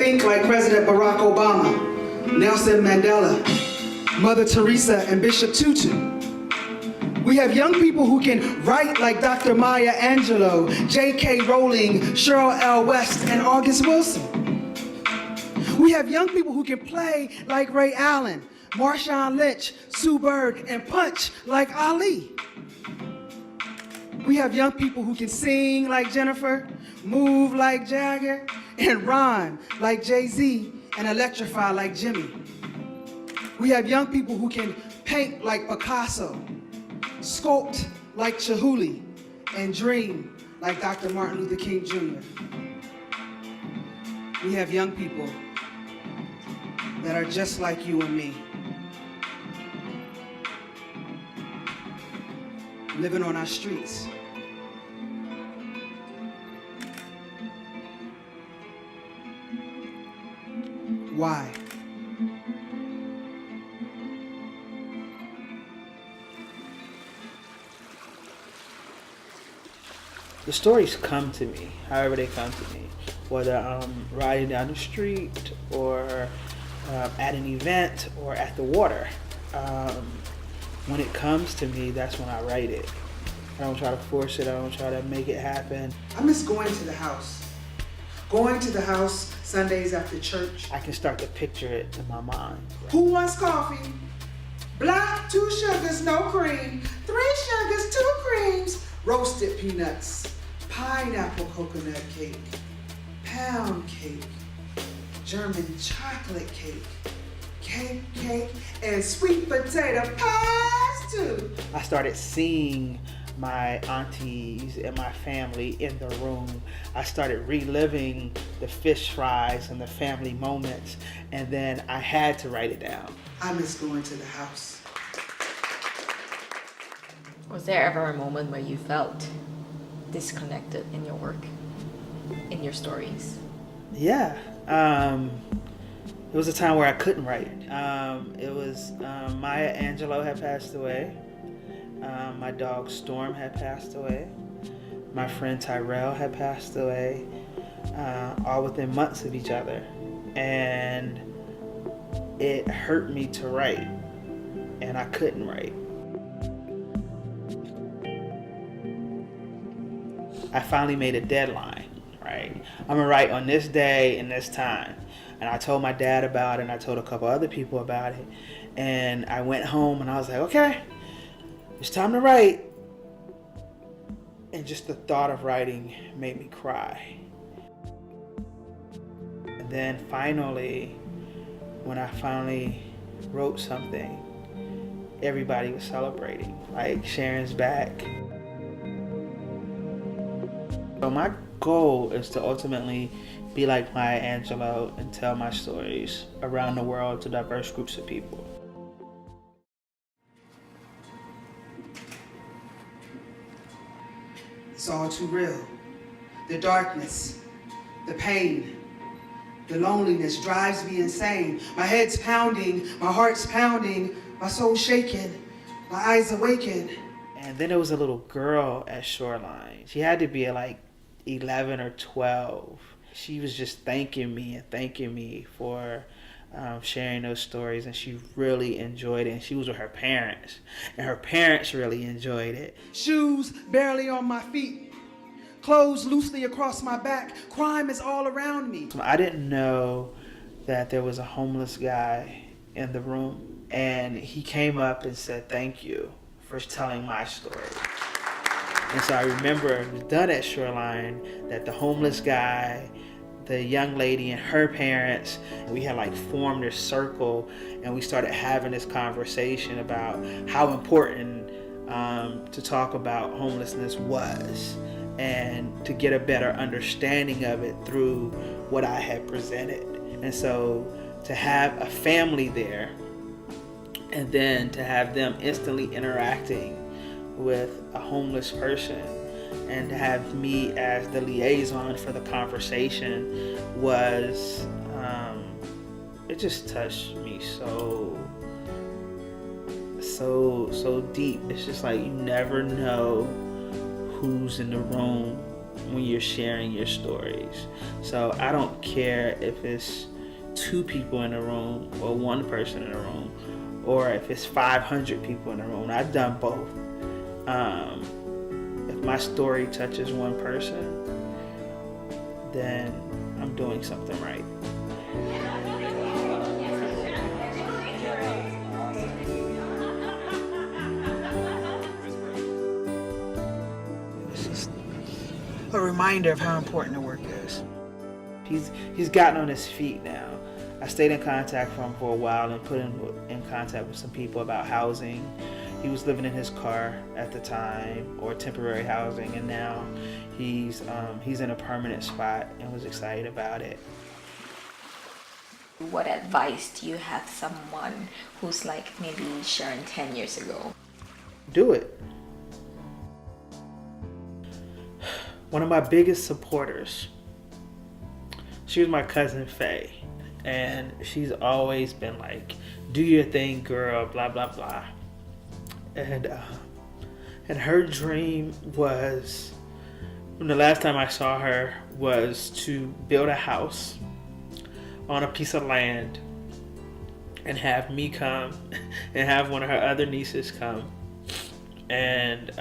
think like President Barack Obama, Nelson Mandela, Mother Teresa, and Bishop Tutu. We have young people who can write like Dr. Maya Angelou, J.K. Rowling, Cheryl L. West, and August Wilson. We have young people who can play like Ray Allen, Marshawn Lynch, Sue Bird, and punch like Ali. We have young people who can sing like Jennifer, move like Jagger, and rhyme like Jay-Z, and electrify like Jimmy. We have young people who can paint like Picasso, sculpt like Chihuly, and dream like Dr. Martin Luther King Jr. We have young people that are just like you and me, living on our streets. Why? The stories come to me, however they come to me, whether I'm riding down the street or at an event or at the water. When it comes to me, that's when I write it. I don't try to force it, I don't try to make it happen. I miss going to the house. Going to the house Sundays after church. I can start to picture it in my mind. Who wants coffee? Black, 2 sugars, no cream. 3 sugars, 2 creams. Roasted peanuts, pineapple coconut cake, pound cake, German chocolate cake, cake, and sweet potato pies too. I started seeing my aunties and my family in the room. I started reliving the fish fries and the family moments, and then I had to write it down. I miss going to the house. Was there ever a moment where you felt disconnected in your work, in your stories? Yeah. It was a time where I couldn't write. It was Maya Angelou had passed away. My dog Storm had passed away. My friend Tyrell had passed away, all within months of each other. And it hurt me to write, and I couldn't write. I finally made a deadline, right? I'm gonna write on this day and this time. And I told my dad about it, and I told a couple other people about it. And I went home and I was like, okay, it's time to write. And just the thought of writing made me cry. And then finally, when I finally wrote something, everybody was celebrating. Like, Sharon's back. So my goal is to ultimately be like Maya Angelou and tell my stories around the world to diverse groups of people. It's all too real. The darkness, the pain, the loneliness drives me insane. My head's pounding, my heart's pounding, my soul's shaking, my eyes awaken. And then there was a little girl at Shoreline. She had to be like 11 or 12. She was just thanking me for sharing those stories, and she really enjoyed it. And she was with her parents, and her parents really enjoyed it. Shoes barely on my feet, clothes loosely across my back, crime is all around me. I didn't know that there was a homeless guy in the room, and he came up and said thank you for telling my story. And so I remember it was done at Shoreline, that the homeless guy, the young lady and her parents, we had like formed this circle, and we started having this conversation about how important to talk about homelessness was, and to get a better understanding of it through what I had presented. And so to have a family there, and then to have them instantly interacting with a homeless person, and to have me as the liaison for the conversation was, it just touched me so deep. It's just like, you never know who's in the room when you're sharing your stories. So I don't care if it's 2 people in a room or 1 person in a room, or if it's 500 people in a room. I've done both. If my story touches 1 person, then I'm doing something right. It's just a reminder of how important the work is. He's gotten on his feet now. I stayed in contact with him for a while and put him in contact with some people about housing. He was living in his car at the time, or temporary housing, and now he's in a permanent spot and was excited about it. What advice do you have someone who's like maybe Sharon 10 years ago? Do it. One of my biggest supporters, she was my cousin Faye, and she's always been like, do your thing, girl, blah, blah, blah. And her dream was, the last time I saw her, was to build a house on a piece of land and have me come and have one of her other nieces come, and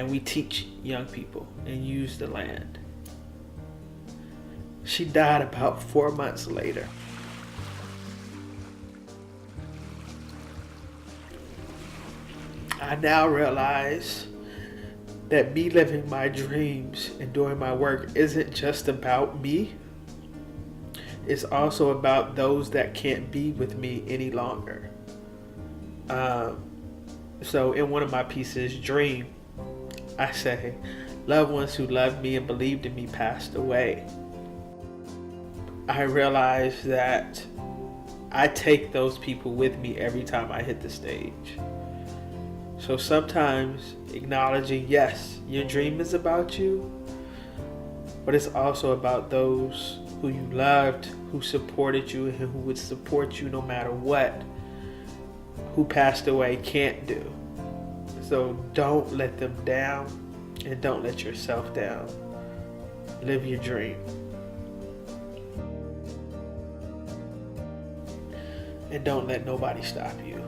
we teach young people and use the land. She died about 4 months later. I now realize that me living my dreams and doing my work isn't just about me. It's also about those that can't be with me any longer. So in one of my pieces, Dream, I say, loved ones who loved me and believed in me passed away. I realize that I take those people with me every time I hit the stage. So sometimes acknowledging, yes, your dream is about you, but it's also about those who you loved, who supported you, and who would support you no matter what, who passed away, can't do. So don't let them down, and don't let yourself down. Live your dream. And don't let nobody stop you.